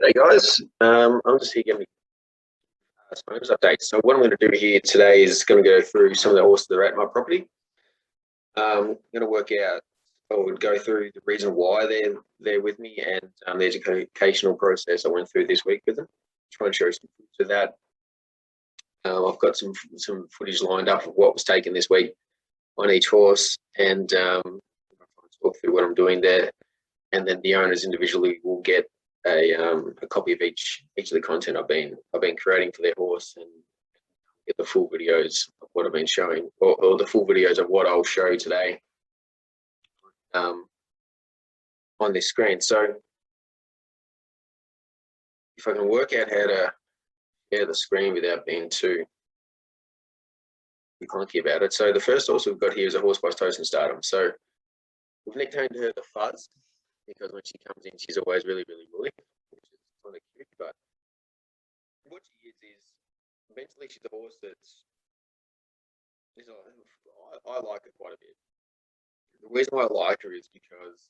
Hey guys, I'm just here giving bonus updates. So what I'm going to do here today is going to go through some of the horses that are at my property. I'm going to work out, or go through the reason why they're with me and the educational process I went through this week with them. Try and show some footage of that. I've got some footage lined up of what was taken this week on each horse, and I'll talk through what I'm doing there. And then the owners individually will get a copy of each of the content I've been creating for their horse, and get the full videos of what I've been showing, or the full videos of what I'll show today on this screen. So if I can work out how to share the screen without being too clunky about it. So the first horse we've got here is a horse by Tosen Stardom. So we've nicknamed her the Fuzz, because when she comes in, she's always really, really woolly, which is kind of cute. But what she is mentally, she's a horse that's, I like her quite a bit. The reason why I like her is because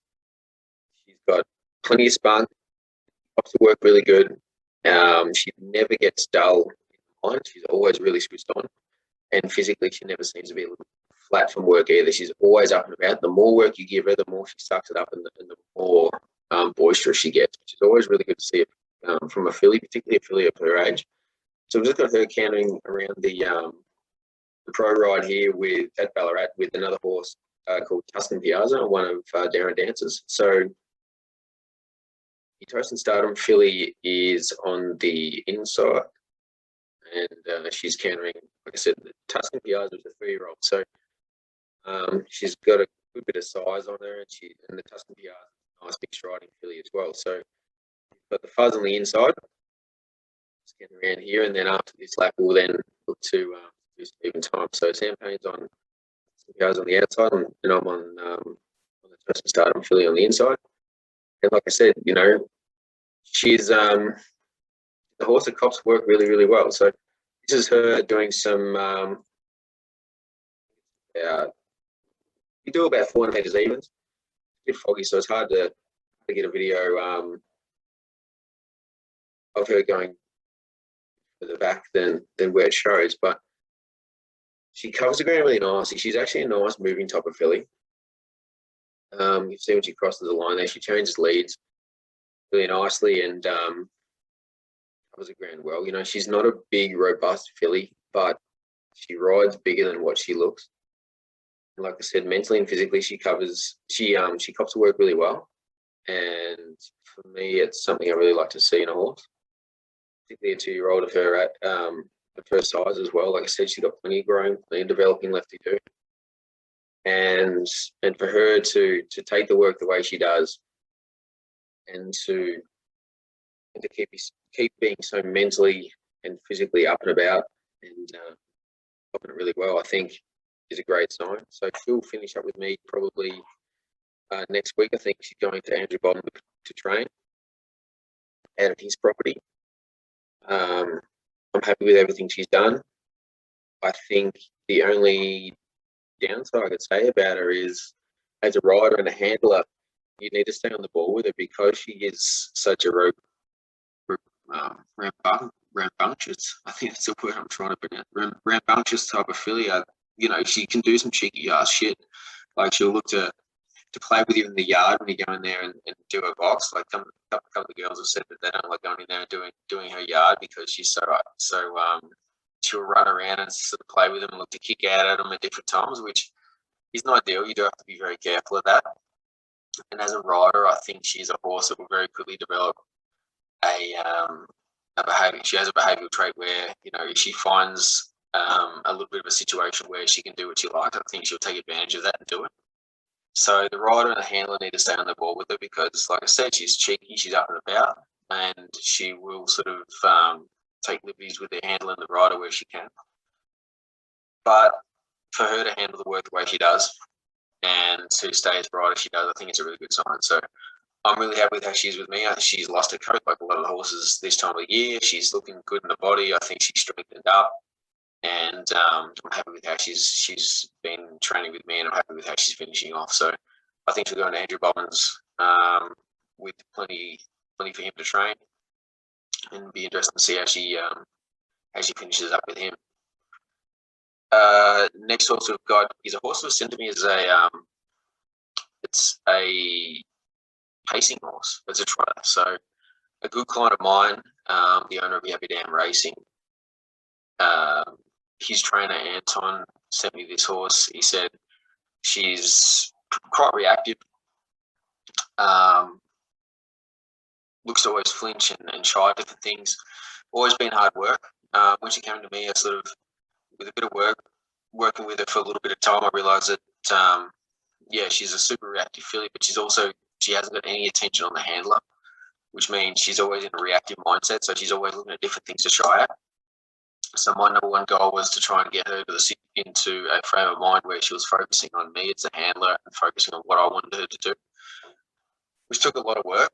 she's got plenty of spunk, loves to work really good. She never gets dull in mind. She's always really switched on, and physically, she never seems to be flat from work either. She's always up and about. The more work you give her, the more she sucks it up, and the more boisterous she gets, which is always really good to see it from a filly, particularly a filly of her age. So we've just got her cantering around the pro ride here at Ballarat with another horse called Tuscan Piazza, one of Darren Dance's. So the Tosen Stardom filly is on the inside, and she's cantering, like I said, the Tuscan Piazza is a 3-year-old. So she's got a good bit of size on her, and the Tuscan Piazza is a nice big striding filly as well. So you've got the Fuzz on the inside, just getting around here, and then after this lap, we'll then look to do some even time. So Champagne's on, Piazza on the outside, and I'm on the Tosen Stardom filly on the inside. And like I said, she's the horse that cops work really, really well. So this is her doing some we do about 400 meters evens. It's a bit foggy, so it's hard to get a video of her going further back than where it shows. But she covers the ground really nicely. She's actually a nice moving type of filly. You see when she crosses the line there, she changes leads really nicely and covers the ground well. She's not a big, robust filly, but she rides bigger than what she looks. And like I said, mentally and physically, she cops the work really well. And for me, it's something I really like to see in a horse, particularly a 2-year-old of her at her size as well. Like I said, she's got plenty of growing, plenty of developing left to do. And for her to take the work the way she does, and to keep being so mentally and physically up and about and helping it really well, I think is a great sign. So she'll finish up with me probably next week. I think she's going to Andrew Bolton to train out of his property. I'm happy with everything she's done. I think the only downside I could say about her is, as a rider and a handler, you need to stay on the ball with her, because she is such a rambunctious. I think that's the word I'm trying to pronounce. Rambunctious type of filly. She can do some cheeky ass shit. Like, she'll look to play with you in the yard when you go in there and do her box. Like, a couple of girls have said that they don't like going in there and doing her yard, because she's so she'll run around and sort of play with them and look to kick out at them at different times, which is not ideal. You do have to be very careful of that. And as a rider, I think she's a horse that will very quickly develop a behavior. She has a behavioural trait where, if she finds a little bit of a situation where she can do what she likes, I think she'll take advantage of that and do it. So the rider and the handler need to stay on the ball with her, because, like I said, she's cheeky, she's up and about, and she will sort of take liberties with the handler and the rider where she can. But for her to handle the work the way she does, and to stay as bright as she does, I think it's a really good sign. So I'm really happy with how she is with me. She's lost her coat like a lot of the horses this time of year. She's looking good in the body. I think she's strengthened up, and I'm happy with how she's been training with me, and I'm happy with how she's finishing off. So I think she'll go into Andrew Bobbins with plenty for him to train. and it'll be interesting to see how she finishes up with him. Next horse we've got is a horse that was sent to me as it's a pacing horse. It's a trotter. So a good client of mine, the owner of Happy Dam Racing, his trainer Anton sent me this horse. He said she's quite reactive. Looks to always flinch and try different things. Always been hard work. When she came to me, I sort of, with a bit of working with her for a little bit of time, I realised that, yeah, she's a super reactive filly, but she hasn't got any attention on the handler, which means she's always in a reactive mindset. So she's always looking at different things to try at. So my number one goal was to try and get her into a frame of mind where she was focusing on me as a handler and focusing on what I wanted her to do, which took a lot of work.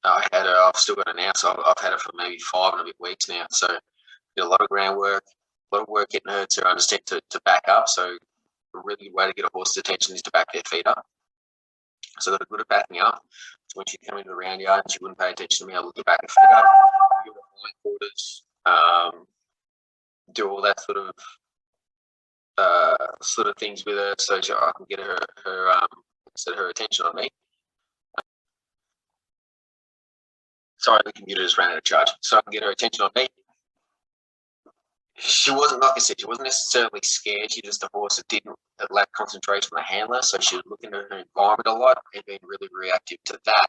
I've still got her now, so I've had her for maybe 5 and a bit weeks now. So did a lot of groundwork, a lot of work getting her to understand to back up. So a really good way to get a horse's attention is to back their feet up. So I got good at backing up. So when she'd come into the round yard and she wouldn't pay attention to me, I looked at back her feet up, give her hindquarters, do all that sort of things with her, so I can get her attention on me. Sorry, the computer just ran out of charge. So I can get her attention on me. She wasn't, like I said, she wasn't necessarily scared. She's just a horse that lacked concentration on the handler. So she would look into her environment a lot and being really reactive to that.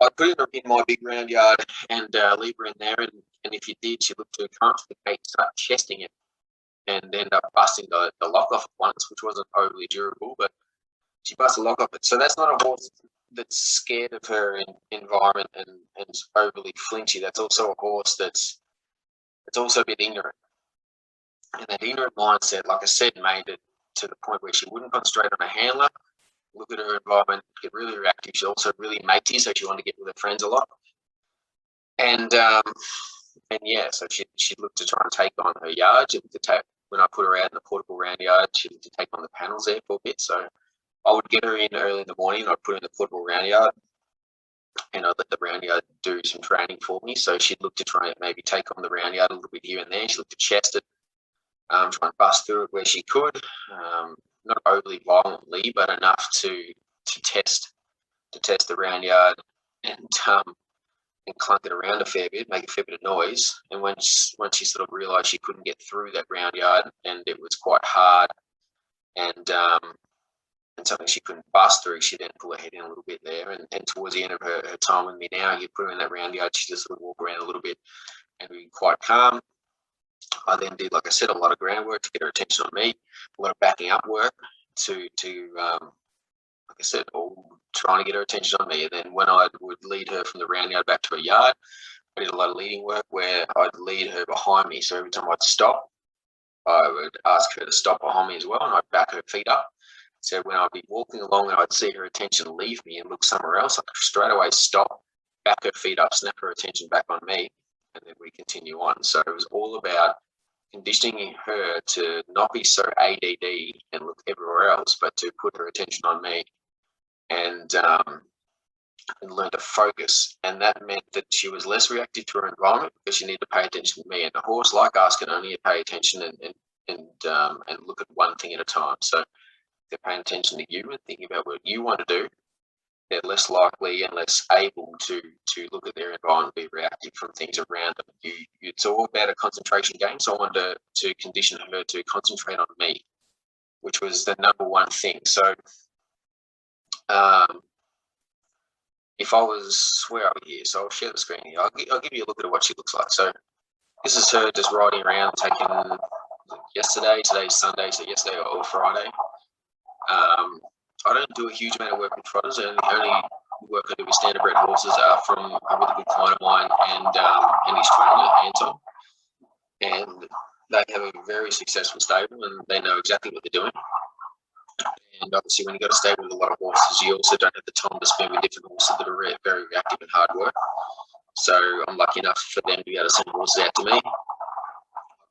I'd put her in my big round yard and leave her in there. And if you did, she looked to come to the gate, start chesting it, and end up busting the lock off at once, which wasn't overly durable, but she busted the lock off it. So that's not a horse that's scared of her environment and overly flinchy. That's also a horse that's also a bit ignorant. And that ignorant mindset, like I said, made it to the point where she wouldn't concentrate on her handler, look at her environment, get really reactive. She's also really matey, so she wanted to get with her friends a lot. And yeah, so she'd look to try and take on her yard. When I put her out in the portable round yard, she looked to take on the panels there for a bit. So I would get her in early in the morning, and I'd put her in the portable round yard, and I'd let the round yard do some training for me. So she'd look to try and maybe take on the round yard a little bit here and there. She looked to chest it, try and bust through it where she could, not overly violently, but enough to test the round yard and clunk it around a fair bit, make a fair bit of noise. And once she sort of realised she couldn't get through that round yard and it was quite hard and something she couldn't bust through, she then pulled her head in a little bit there. And towards the end of her time with me now, you put her in that round yard, she just sort of walk around a little bit and be quite calm. I then did, like I said, a lot of groundwork to get her attention on me, a lot of backing up work to like I said, all trying to get her attention on me. And then when I would lead her from the round yard back to her yard, I did a lot of leading work where I'd lead her behind me. So every time I'd stop, I would ask her to stop behind me as well, and I'd back her feet up. So when I'd be walking along and I'd see her attention leave me and look somewhere else, I'd straight away stop, back her feet up, snap her attention back on me, and then we continue on. So it was all about conditioning her to not be so ADD and look everywhere else, but to put her attention on me and learn to focus. And that meant that she was less reactive to her environment because she needed to pay attention to me. And a horse like us can only pay attention and look at one thing at a time. So if they're paying attention to you and thinking about what you want to do, they're less likely and less able to look at their environment and be reactive from things around them. It's all about a concentration game. So I wanted to condition her to concentrate on me, which was the number one thing. So if I was, where are we here? So I'll share the screen here. I'll give you a look at what she looks like. So this is her just riding around, taking yesterday, today's Sunday, so yesterday or Friday. I don't do a huge amount of work with trotters. The only work I do with standardbred horses are from a really good client of mine and his trainer, Anton. And they have a very successful stable and they know exactly what they're doing. And obviously when you've got a stable with a lot of horses, you also don't have the time to spend with different horses that are very reactive and hard work. So I'm lucky enough for them to be able to send horses out to me. I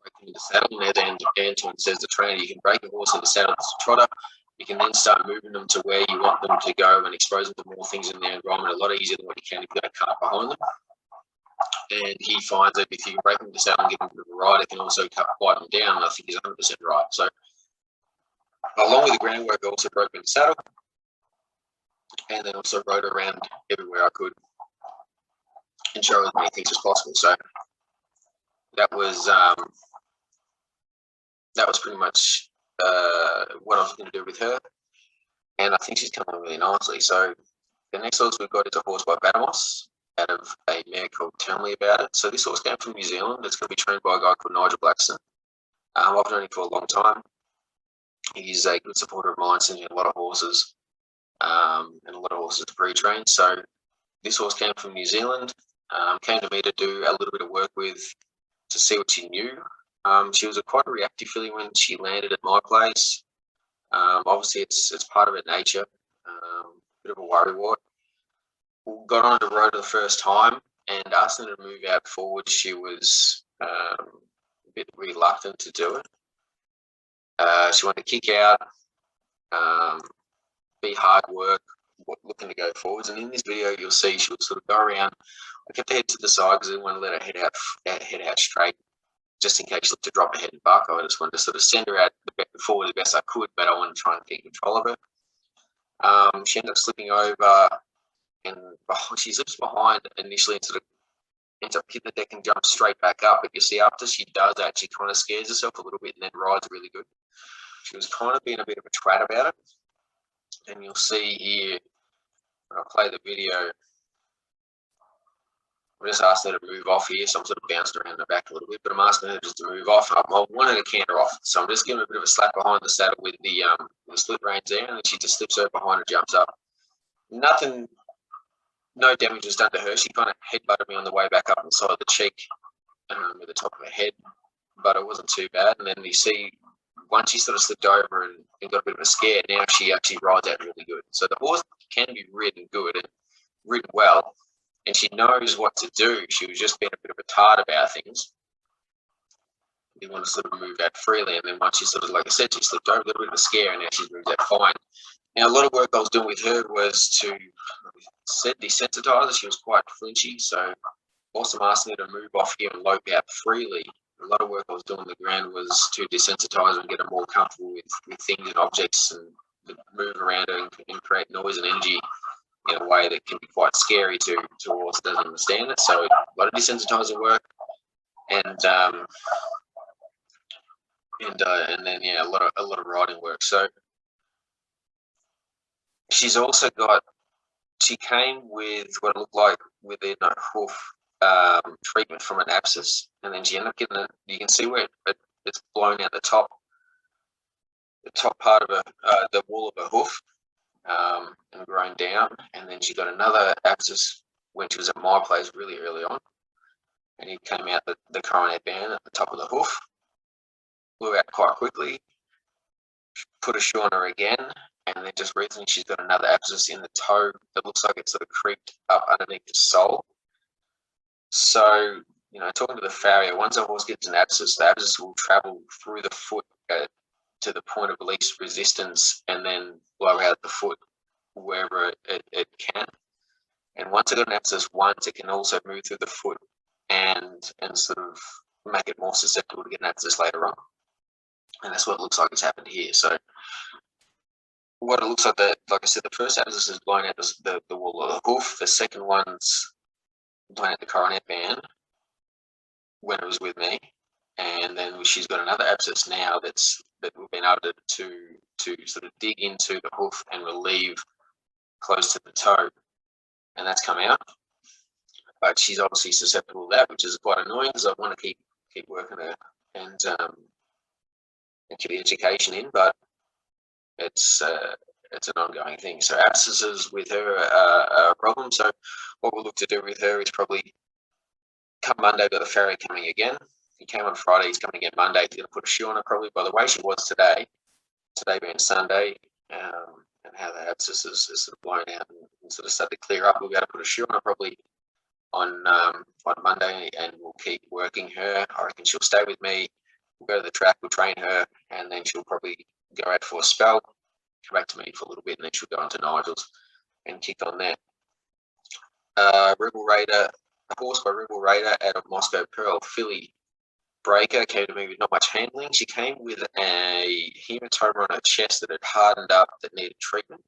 break them into saddle, and as Anton says, the trainer, you can break a horse into saddle as a trotter, you can then start moving them to where you want them to go and expose them to more things in their environment a lot easier than what you can if you got a cart behind them. And he finds that if you can break them to saddle and give them a bit of a ride, it can also quiet them down. And I think he's 100% right. So, along with the groundwork, I also broke them in the saddle, and then also rode around everywhere I could and show as many things as possible. So that was pretty much what I was going to do with her, and I think she's coming really nicely. So the next horse we've got is a horse by Vadamos out of a mare called Tell Me About It. So this horse came from New Zealand. It's going to be trained by a guy called Nigel Blackson. I've known him for a long time. He's a good supporter of mine, sending a lot of horses and a lot of horses pre-trained. So this horse came from New Zealand, came to me to do a little bit of work with to see what she knew. She was quite a reactive filly when she landed at my place. Obviously, it's part of her nature, bit of a worrywart. Got on the road the first time and asked her to move out forward. She was a bit reluctant to do it. She wanted to kick out, be hard work, looking to go forwards. And in this video, you'll see she would sort of go around. I kept her head to the side because I didn't want to let her head out straight, just in case she looked to drop her head and buck. I just wanted to sort of send her out forward the best I could, but I wanted to try and get control of her. She ended up slipping over, and she slips behind initially and sort of ends up hitting the deck and jumps straight back up. But you see, after she does that, she kind of scares herself a little bit and then rides really good. She was kind of being a bit of a twat about it. And you'll see here, when I play the video, I just asked her to move off here, so I'm sort of bounced around the back a little bit, but I'm asking her just to move off. I wanted to canter off, so I'm just giving her a bit of a slap behind the saddle with the split reins there, and then she just slips over behind and jumps up. Nothing, no damage was done to her. She kind of headbutted me on the way back up on the side of the cheek with the top of her head, but it wasn't too bad. And then you see, once she sort of slipped over and got a bit of a scare, now she actually rides out really good. So the horse can be ridden good and ridden well, and she knows what to do. She was just being a bit of a tart about things. You want to sort of move out freely, and then once she sort of, like I said, she slipped over, a little bit of a scare, and now she's moved out fine. Now, a lot of work I was doing with her was to desensitize her. She was quite flinchy, so also asking her to move off here and lope out freely. A lot of work I was doing on the ground was to desensitize her and get her more comfortable with things and objects and move around her and create noise and energy in a way that can be quite scary to a horse that doesn't understand it. So a lot of desensitizing work, and then yeah, a lot of riding work. So she's also got. She came with what it looked like within a hoof treatment from an abscess, and then she ended up getting it. You can see where it's blown out the top part of the wall of her hoof, and grown down. And then she got another abscess when she was at my place really early on, and it came out the coronet band at the top of the hoof, blew out quite quickly. Put a shoe on her again, and then just recently she's got another abscess in the toe that looks like it's sort of creeped up underneath the sole. So, talking to the farrier, once a horse gets an abscess, the abscess will travel through the foot to the point of least resistance and then blow out the foot wherever it can. And once it got an abscess once, it can also move through the foot and sort of make it more susceptible to get an abscess later on. And that's what it looks like it's happened here. So what it looks like, like I said, the first abscess is blown out the wall of the hoof. The second one's blown out the coronet band when it was with me. And then she's got another abscess now that we've been able to sort of dig into the hoof and relieve close to the toe. And that's come out. But she's obviously susceptible to that, which is quite annoying because I want to keep working her and keep the education in, but it's an ongoing thing. So abscesses with her are a problem. So what we'll look to do with her is probably come Monday, got the farrier coming again. He came on Friday, he's coming again Monday. He's going to put a shoe on her probably by the way she was today being Sunday, and how the abscess is sort of blown out and sort of started to clear up. We'll be able to put a shoe on her probably on Monday, and we'll keep working her. I reckon she'll stay with me. We'll go to the track, we'll train her, and then she'll probably go out for a spell. come back to me for a little bit, and then she'll go on to Nigel's and kick on there. Rebel Raider, a horse by Rebel Raider out of Mosco Pearl, filly breaker, came to me with not much handling. She came with a hematoma on her chest that had hardened up that needed treatment.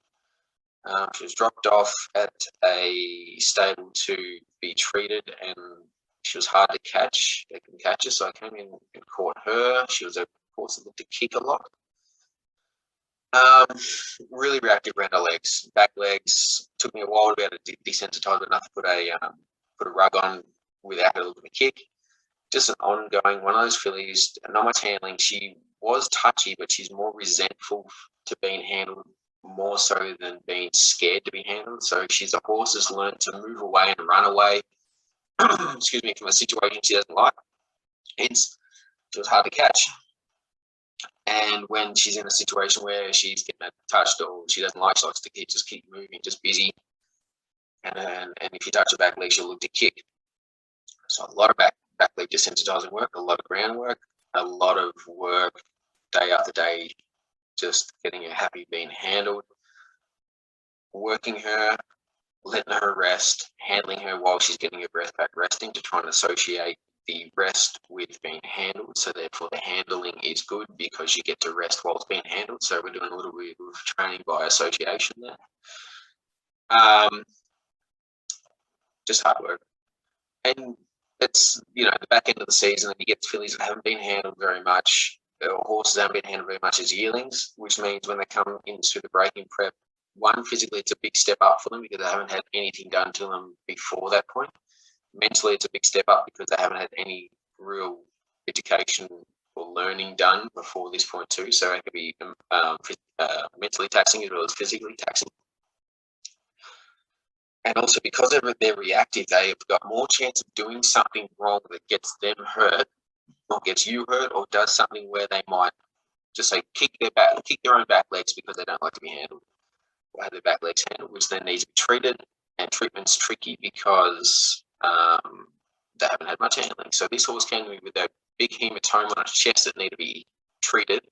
She was dropped off at a stable to be treated, and she was hard to catch. They couldn't catch her, so I came in and caught her. She was a horse that looked to kick a lot. Really reactive around her legs, back legs. Took me a while to be able to desensitize enough to put a rug on without her looking to kick. Just an ongoing one of those fillies. Not much handling. She was touchy, but she's more resentful to being handled more so than being scared to be handled. So she's a horse that's learned to move away and run away. Excuse me, from a situation she doesn't like. Hence, she was hard to catch. And when she's in a situation where she's getting touched or she doesn't like, she likes to just keep moving, just busy. And if you touch her back leg, she'll look to kick. So a lot of back leg desensitizing work, a lot of groundwork, a lot of work day after day, just getting her happy being handled, working her, letting her rest, handling her while she's getting her breath back, resting, to try and associate the rest with being handled. So therefore the handling is good because you get to rest while it's being handled. So we're doing a little bit of training by association there. Just hard work. And it's, you know, the back end of the season, and you get fillies that haven't been handled very much, or horses haven't been handled very much as yearlings, which means when they come into the breaking prep, one, physically it's a big step up for them because they haven't had anything done to them before that point. Mentally, it's a big step up because they haven't had any real education or learning done before this point too. So it can be mentally taxing as well as physically taxing. And also because they're reactive, they've got more chance of doing something wrong that gets them hurt or gets you hurt, or does something where they might just say kick their own back legs because they don't like to be handled, or have their back legs handled, which then needs to be treated. And treatment's tricky because they haven't had much handling. So this horse came to me with a big hematoma on its chest that needed to be treated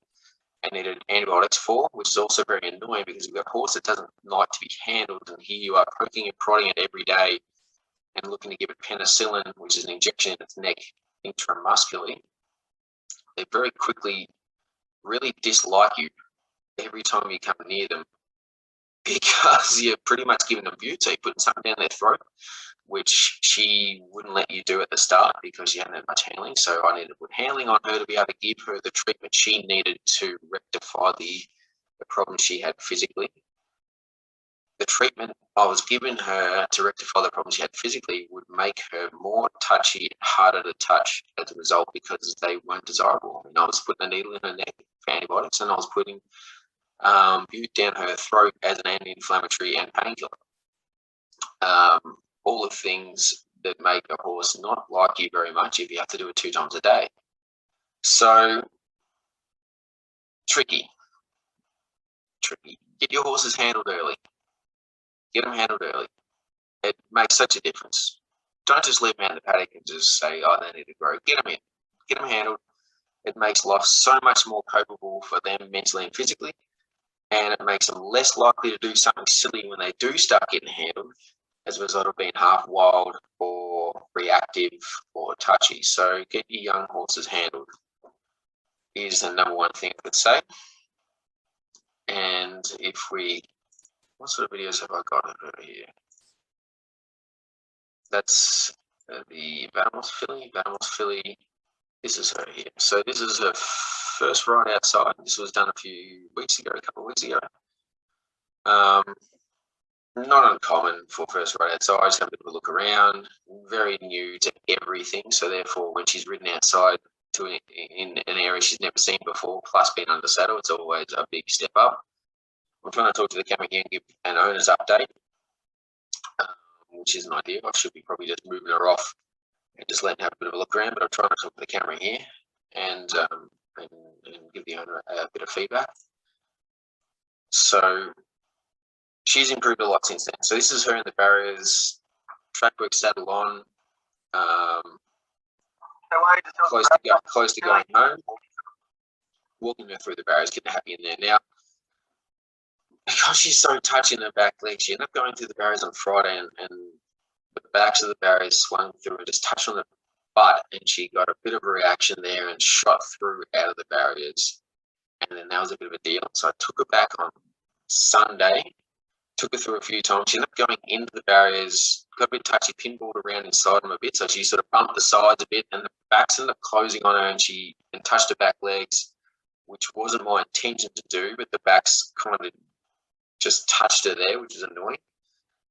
and needed antibiotics for, which is also very annoying because you've got a horse that doesn't like to be handled, and here you are poking and prodding it every day and looking to give it penicillin, which is an injection in its neck intramuscularly. They very quickly really dislike you every time you come near them because you're pretty much giving them butts. So you're putting something down their throat, which she wouldn't let you do at the start because she hadn't had much handling. So I needed to put handling on her to be able to give her the treatment she needed to rectify the problem she had physically. The treatment I was giving her to rectify the problem she had physically would make her more touchy and harder to touch as a result because they weren't desirable. I mean, I was putting a needle in her neck for antibiotics, and I was putting bute down her throat as an anti-inflammatory and painkiller. All the things that make a horse not like you very much if you have to do it 2 times a day. So tricky. Get your horses handled early. Get them handled early. It makes such a difference. Don't just leave them out in the paddock and just say, oh, they need to grow. Get them in. Get them handled. It makes life so much more copable for them mentally and physically, and it makes them less likely to do something silly when they do start getting handled as a result of being half wild or reactive or touchy. So get your young horses handled is the number one thing I could say. And what sort of videos have I got over here? That's the Vadamos filly. This is her here. So this is her first ride outside. This was done a couple of weeks ago. Not uncommon for first ride outside. I just have a bit of a look around. Very new to everything. So therefore, when she's ridden outside in an area she's never seen before, plus being under saddle, it's always a big step up. I'm trying to talk to the camera here and give an owner's update, which isn't ideal. I should be probably just moving her off and just letting her have a bit of a look around, but I'm trying to talk to the camera here and give the owner a bit of feedback. So she's improved a lot since then. So this is her in the barriers, track work saddle on, close to going home, walking her through the barriers, getting happy in there. Now, because she's so touchy in her back leg, she ended up going through the barriers on Friday, and the backs of the barriers swung through and just touched on the butt, and she got a bit of a reaction there and shot through out of the barriers. And then that was a bit of a deal. So I took her back on Sunday, took her through a few times. She ended up going into the barriers, got a bit touchy, pinballed around inside them a bit. So she sort of bumped the sides a bit, and the backs ended up closing on her, and she touched her back legs, which wasn't my intention to do, but the backs kind of just touched her there, which is annoying.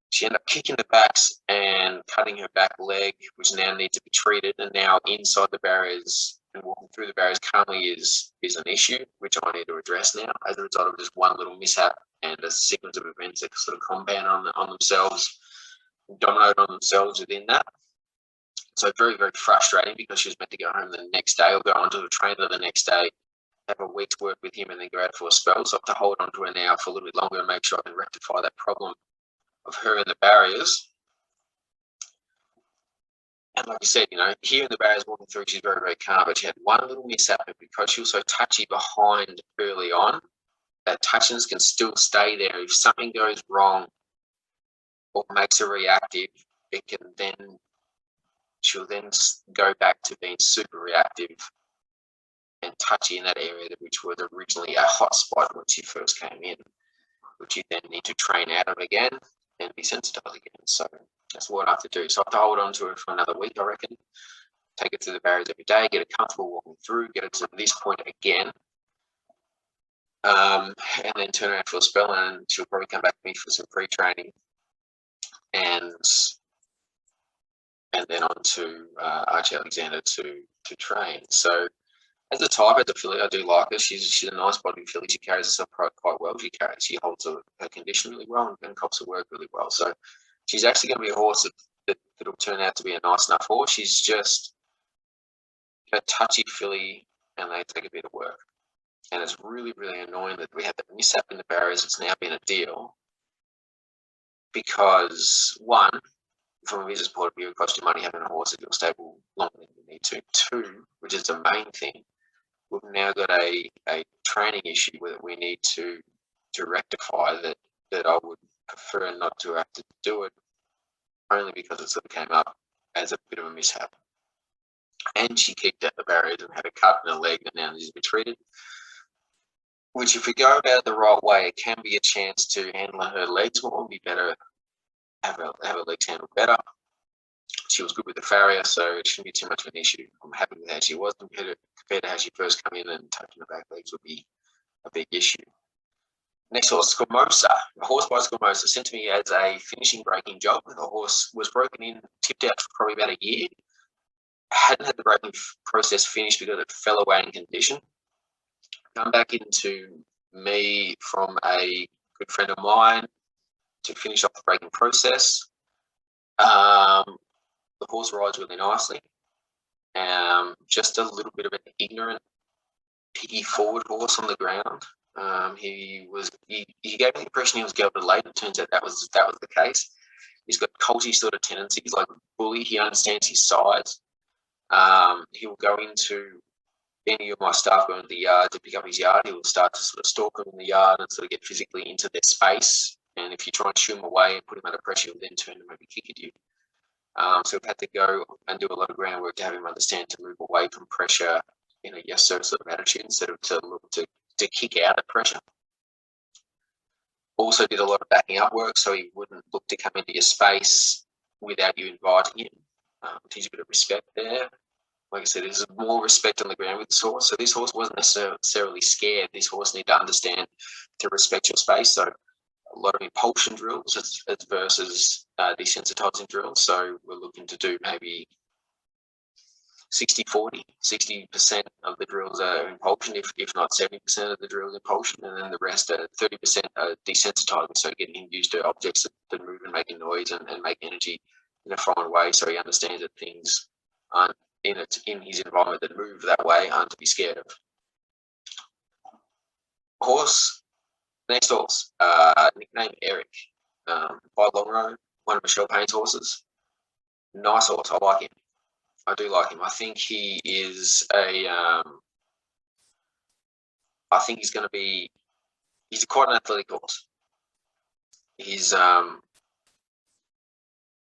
She ended up kicking the backs and cutting her back leg, which now needs to be treated. And now inside the barriers and walking through the barriers currently is an issue, which I need to address now as a result of just one little mishap and a sequence of events that sort of compound on themselves, dominate on themselves within that. So very, very frustrating, because she was meant to go home the next day or go on to a trainer the next day, have a week's work with him, and then go out for a spell. So I have to hold on to her now for a little bit longer and make sure I can rectify that problem of her in the barriers. And like you said, here in the barriers walking through, she's very, very calm, but she had one little mishap, and because she was so touchy behind early on, that touchiness can still stay there. If something goes wrong or makes her reactive, she'll then go back to being super reactive and touchy in that area, which was originally a hot spot when she first came in, which you then need to train out of again and be sensitized again. So that's what I have to do. So I have to hold on to it for another week, I reckon. Take it through the barriers every day, get it comfortable walking through, get it to this point again, and then turn around for a spell, and she'll probably come back to me for some pre-training, and then on to Archie Alexander to train. So as a type, as a filly, I do like her. She's a nice body filly. She carries herself quite well. She holds her condition really well and cops her work really well. So she's actually going to be a horse that'll turn out to be a nice enough horse. She's just a touchy filly, and they take a bit of work. And it's really, really annoying that we had that mishap in the barriers. It's now been a deal because, one, from a business point of view, it costs you money having a horse at your stable longer than you need to. Two, which is the main thing, we've now got a training issue that we need to rectify, that I would prefer not to have to do it, only because it sort of came up as a bit of a mishap. And she kicked out the barriers and had a cut in her leg that now needs to be treated, which, if we go about it the right way, it can be a chance to handle her legs more, be better, have her legs handled better. She was good with the farrier, so it shouldn't be too much of an issue. I'm happy with how she was compared to how she first came in, and touching the back legs would be a big issue. Next horse, Squamosa. A horse by Squamosa, sent to me as a finishing breaking job. The horse was broken in, tipped out for probably about a year. Hadn't had the breaking process finished because it fell away in condition. Come back into me from a good friend of mine to finish off the breaking process. The horse rides really nicely. Just a little bit of an ignorant, piggy forward horse on the ground. He gave me the impression he was gelded late. It turns out that was the case. He's got colty sort of tendencies, like bully. He understands his size. He will go into any of my staff going to the yard to pick up his yard. He will start to sort of stalk them in the yard and sort of get physically into their space. And if you try and shoo him away and put him under pressure, he'll then turn and maybe kick at you. So we've had to go and do a lot of groundwork to have him understand to move away from pressure in a yes sir sort of attitude, instead of to look to kick out at pressure. Also did a lot of backing up work, so he wouldn't look to come into your space without you inviting him. Teach a bit of respect there. Like I said, there's more respect on the ground with this horse. So this horse wasn't necessarily scared. This horse needed to understand to respect your space. So a lot of impulsion drills as versus desensitizing drills. So we're looking to do maybe 60-40, 60% of the drills are impulsion, if not 70% of the drills impulsion, and then the rest are 30% are desensitizing, so getting him used to objects that move and make a noise and make energy in a foreign way, so he understands that things aren't in his environment that move that way aren't to be scared of. Horse, next horse, nickname Eric, by Longhro, one of Michelle Payne's horses. Nice horse, I like him. I do like him. I think he is I think he's quite an athletic horse. He's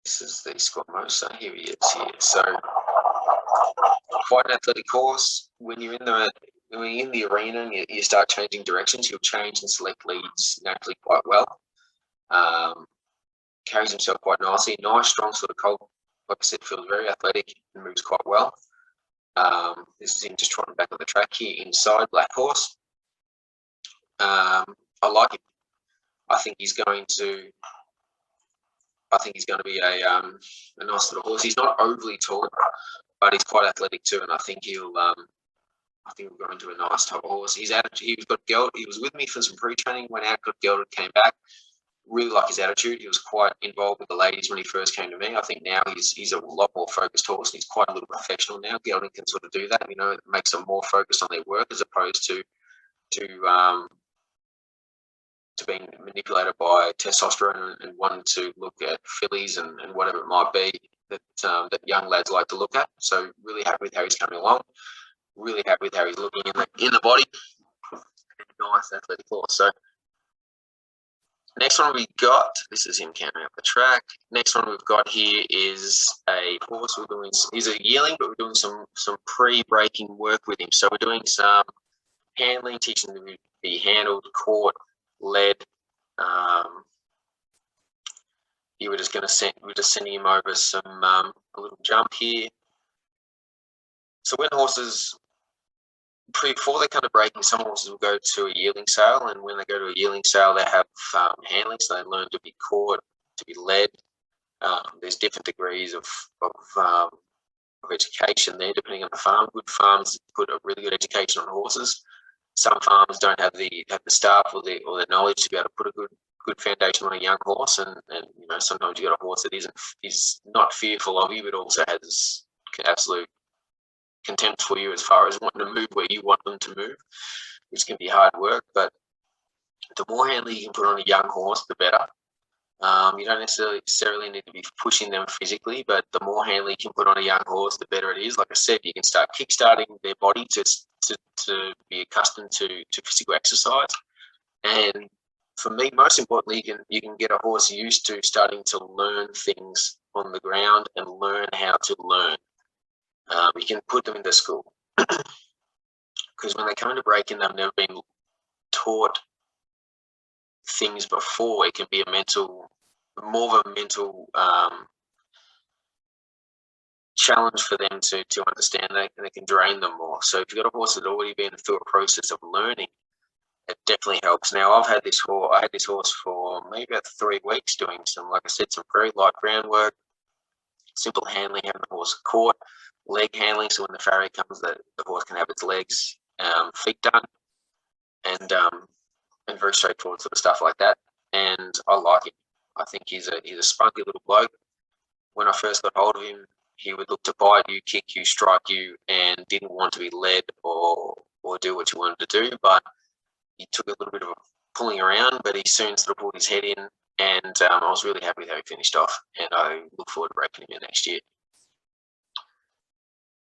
this is the Squamosa. Here he is here. So quite an athletic horse. When you're in the arena and you start changing directions, he'll change and select leads naturally quite well. Carries himself quite nicely. Nice, strong sort of colt. Like I said, feels very athletic and moves quite well. This is him just trotting back on the track here inside, black horse. I like him. I think he's going to be a nice little horse. He's not overly tall, but he's quite athletic too, and I think he'll go into a nice type of horse. He was with me for some pre-training, went out, got gelded, came back. Really like his attitude. He was quite involved with the ladies when he first came to me. I think now he's a lot more focused horse. He's quite a little professional now. Gelding can sort of do that. It makes them more focused on their work as opposed to being manipulated by testosterone and wanting to look at fillies and whatever it might be that young lads like to look at. So really happy with how he's coming along. Really happy with how he's looking in the body. Nice athletic horse. So next one we got, this is him counting up the track. Next one we've got here is a horse he's a yearling, but we're doing some pre-breaking work with him. So we're doing some handling, teaching him to be handled, caught, led. We're just sending him over a little jump here. So when horses, before they come to breaking, some horses will go to a yearling sale, and when they go to a yearling sale, they have handling, so they learn to be caught, to be led. There's different degrees of education there, depending on the farm. Good farms put a really good education on horses. Some farms don't have the staff or the knowledge to be able to put a good foundation on a young horse, and sometimes you got a horse that is not fearful of you, but also has absolute contempt for you as far as wanting to move where you want them to move, which can be hard work. But the more handling you can put on a young horse, the better. You don't necessarily need to be pushing them physically, but the more handling you can put on a young horse, the better it is. Like I said, you can start kickstarting their body to be accustomed to physical exercise. And for me, most importantly, you can get a horse used to starting to learn things on the ground and learn how to learn. You can put them into school because when they come into breaking, they've never been taught things before. It can be more of a mental challenge for them to understand that, and it can drain them more. So if you've got a horse that's already been through a process of learning, it definitely helps. Now I had this horse for maybe about 3 weeks doing some very light groundwork, simple handling, having the horse caught, leg handling, so when the farrier comes, the horse can have its legs, feet done, and very straightforward sort of stuff like that. And I like him. I think he's a spunky little bloke. When I first got hold of him, he would look to bite you, kick you, strike you, and didn't want to be led or do what you wanted to do. But he took a little bit of a pulling around, but he soon sort of pulled his head in, and I was really happy with how he finished off, and I look forward to breaking him in next year.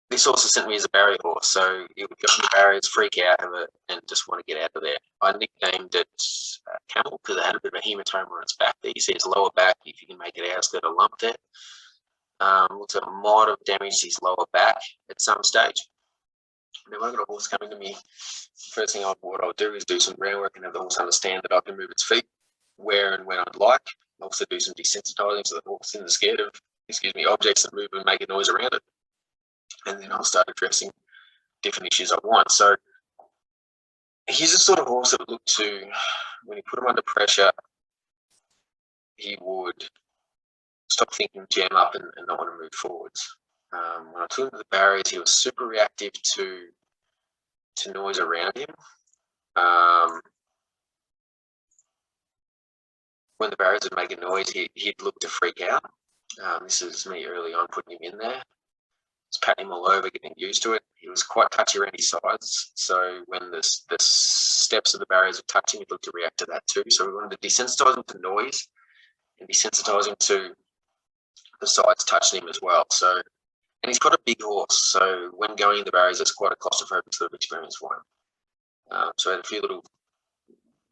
This horse sent me as a barrier horse, so it would go on the barriers, freak out, and just want to get out of there. I nicknamed it Camel because it had a bit of a hematoma on its back there. You see its lower back, if you can make it out, it's got a lump there. Looks like it might have damaged his lower back at some stage. Now, when I've got a horse coming to me, first thing what I'll do is do some groundwork and have the horse understand that I can move its feet where and when I'd like. I'll also do some desensitizing so the horse isn't scared of, objects that move and make a noise around it. And then I'll start addressing different issues I want. So he's the sort of horse that would look to, when you put him under pressure, he would stop thinking, jam up, and not want to move forwards. When I took him to the barriers, he was super reactive to noise around him. When the barriers would make a noise, he'd look to freak out. This is me early on putting him in there. Just patting him all over, getting used to it. He was quite touchy around his sides, so when the steps of the barriers would touch him, he'd look to react to that too. So we wanted to desensitize him to noise and desensitize him to the sides touching him as well. So, and he's got a big horse, so when going in the barriers, it's quite a claustrophobic sort of experience for him. So I had a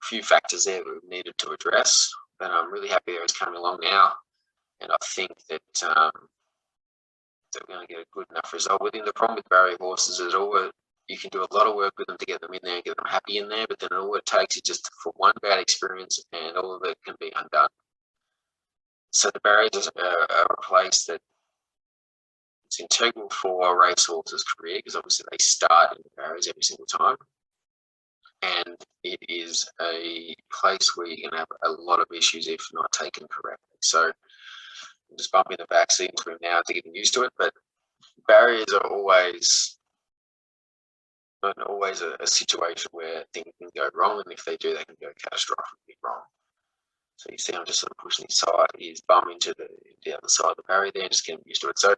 few factors there that we needed to address. but I'm really happy that he's coming along now, and I think that they're going to get a good enough result with him. The problem with barrier horses is you can do a lot of work with them to get them in there and get them happy in there, but then all it takes is just for one bad experience and all of it can be undone. So the barriers are a place that it's integral for a racehorse's career, because obviously they start in the barriers every single time. And it is a place where you can have a lot of issues if not taken correctly. So I'm just bumping the backseat into him now to get him used to it, but barriers are always a situation where things can go wrong, and if they do, they can go catastrophically wrong. So you see I'm just sort of pushing his side. He's bumping to the other side of the barrier there and just getting used to it. So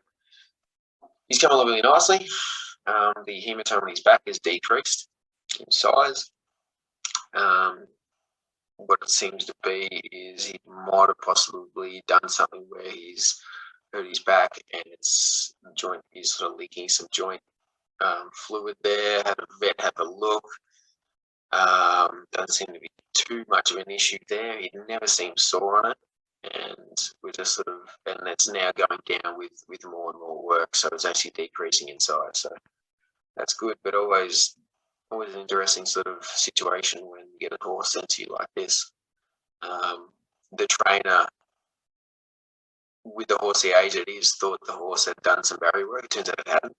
he's coming along really nicely. The hematoma on his back is decreased in size. What it seems to be is he might have possibly done something where he's hurt his back and it's joint is sort of leaking some joint fluid there. Had a vet have a look. Doesn't seem to be too much of an issue there. He never seems sore on it, and we're just sort of, and it's now going down with more and more work, so it's actually decreasing in size. So that's good, but always an interesting sort of situation when you get a horse sent to you like this. The trainer with the horse the age it is thought the horse had done some barrier work. It turns out it hadn't.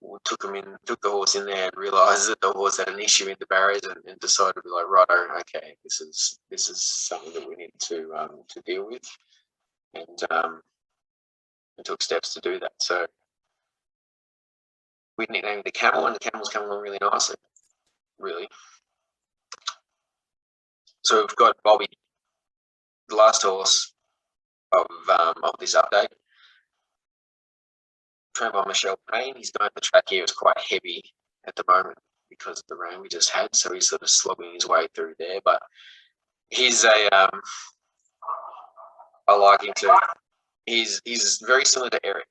We took the horse in there and realised that the horse had an issue in the barriers, and decided to be like, righto, okay, this is something that we need to deal with, and took steps to do that. So we nicknamed the camel, and the camel's coming along really nicely, really. So we've got Bobby, the last horse of this update, trained by Michelle Payne. He's going the track here. It's quite heavy at the moment because of the rain we just had, so he's sort of slogging his way through there. But he's I like him too. He's very similar to Eric.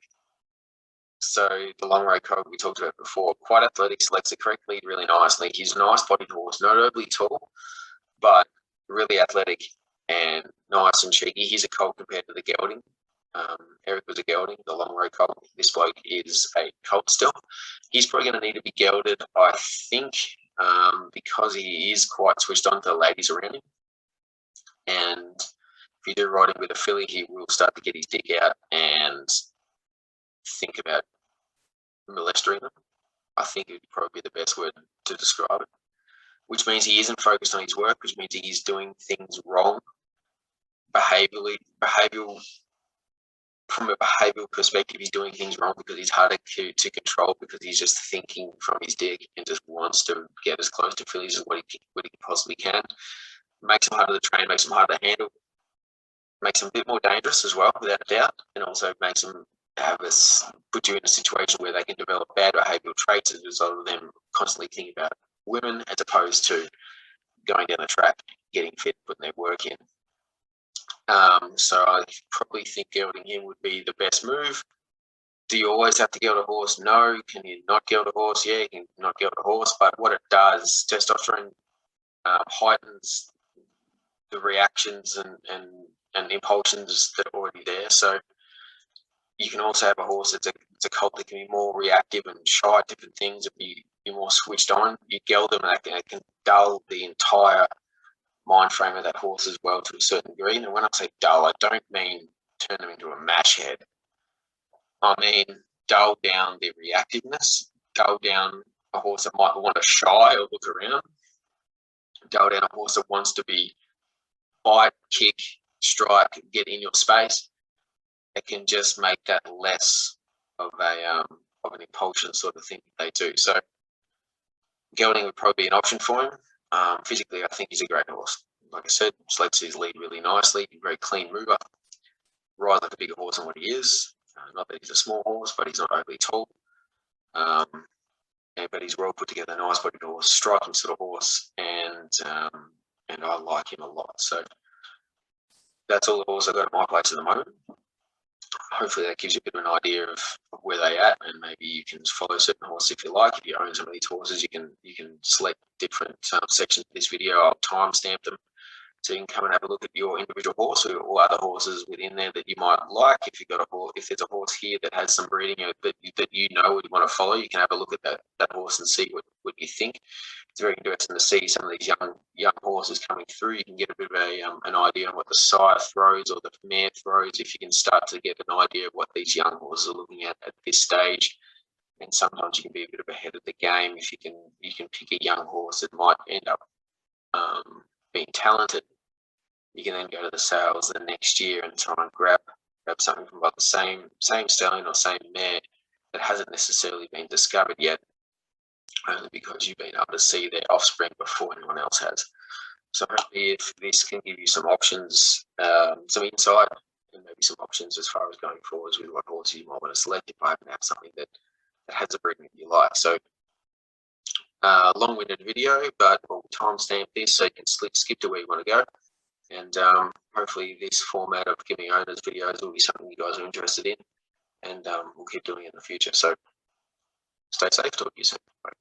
So the Longhro colt we talked about before, quite athletic, selects the correct lead really nicely. He's a nice bodied horse, not overly tall, but really athletic and nice and cheeky. He's a colt compared to the Gelding. Eric was a Gelding, the Longhro colt. This bloke is a colt still. He's probably going to need to be gelded, I think, because he is quite switched on to the ladies around him. And if you do ride him with a filly, he will start to get his dick out and think about molesting them. I think it would probably be the best word to describe it. Which means he isn't focused on his work, which means he's doing things wrong from a behavioural perspective. He's doing things wrong because he's harder to control, because he's just thinking from his dick and just wants to get as close to fillies as what he possibly can. Makes him harder to train, makes him harder to handle, makes him a bit more dangerous as well, without a doubt, and also makes him put you in a situation where they can develop bad behavioural traits as a result of them constantly thinking about women, as opposed to going down the track, getting fit, putting their work in. So I probably think gelding him would be the best move. Do you always have to geld a horse? No. Can you not geld a horse? Yeah, you can not geld a horse, but what it does, testosterone heightens the reactions and impulsions that are already there. So you can also have a horse that's a colt that can be more reactive and shy at different things, and be more switched on. You geld them, and it can dull the entire mind frame of that horse as well, to a certain degree. And when I say dull, I don't mean turn them into a mash head. I mean dull down their reactiveness, dull down a horse that might want to shy or look around, dull down a horse that wants to be bite, kick, strike, get in your space. It can just make that less of an impulsion sort of thing that they do. So gelding would probably be an option for him. Physically, I think he's a great horse. Like I said, selects his lead really nicely. Very clean mover. Rides like a bigger horse than what he is. Not that he's a small horse, but he's not overly tall. But he's well put together, nice bodied horse, striking sort of horse, and I like him a lot. So that's all the horse I've got at my place at the moment. Hopefully that gives you a bit of an idea of where they're at, and maybe you can follow certain horses if you like. If you own some of these horses, you can select different sections of this video. I'll timestamp them So you can come and have a look at your individual horse or other horses within there that you might like. If you've got a horse, if there's a horse here that has some breeding that you know would want to follow, you can have a look at that horse and see what you think. It's very interesting to see some of these young horses coming through. You can get a bit of an idea on what the sire throws or the mare throws. If you can start to get an idea of what these young horses are looking at this stage. And sometimes you can be a bit of ahead of the game if you can pick a young horse that might end up being talented. You can then go to the sales the next year and try and grab something from about the same stallion or same mare that hasn't necessarily been discovered yet, only because you've been able to see their offspring before anyone else has. So hopefully, if this can give you some options, some insight, and maybe some options as far as going forwards with what horses you might want to select if I happen to have something that has a breeding that you like. So long-winded video, but we'll timestamp this so you can skip to where you want to go. And hopefully this format of giving owners videos will be something you guys are interested in, and we'll keep doing it in the future. So stay safe, talk to you soon. Bye.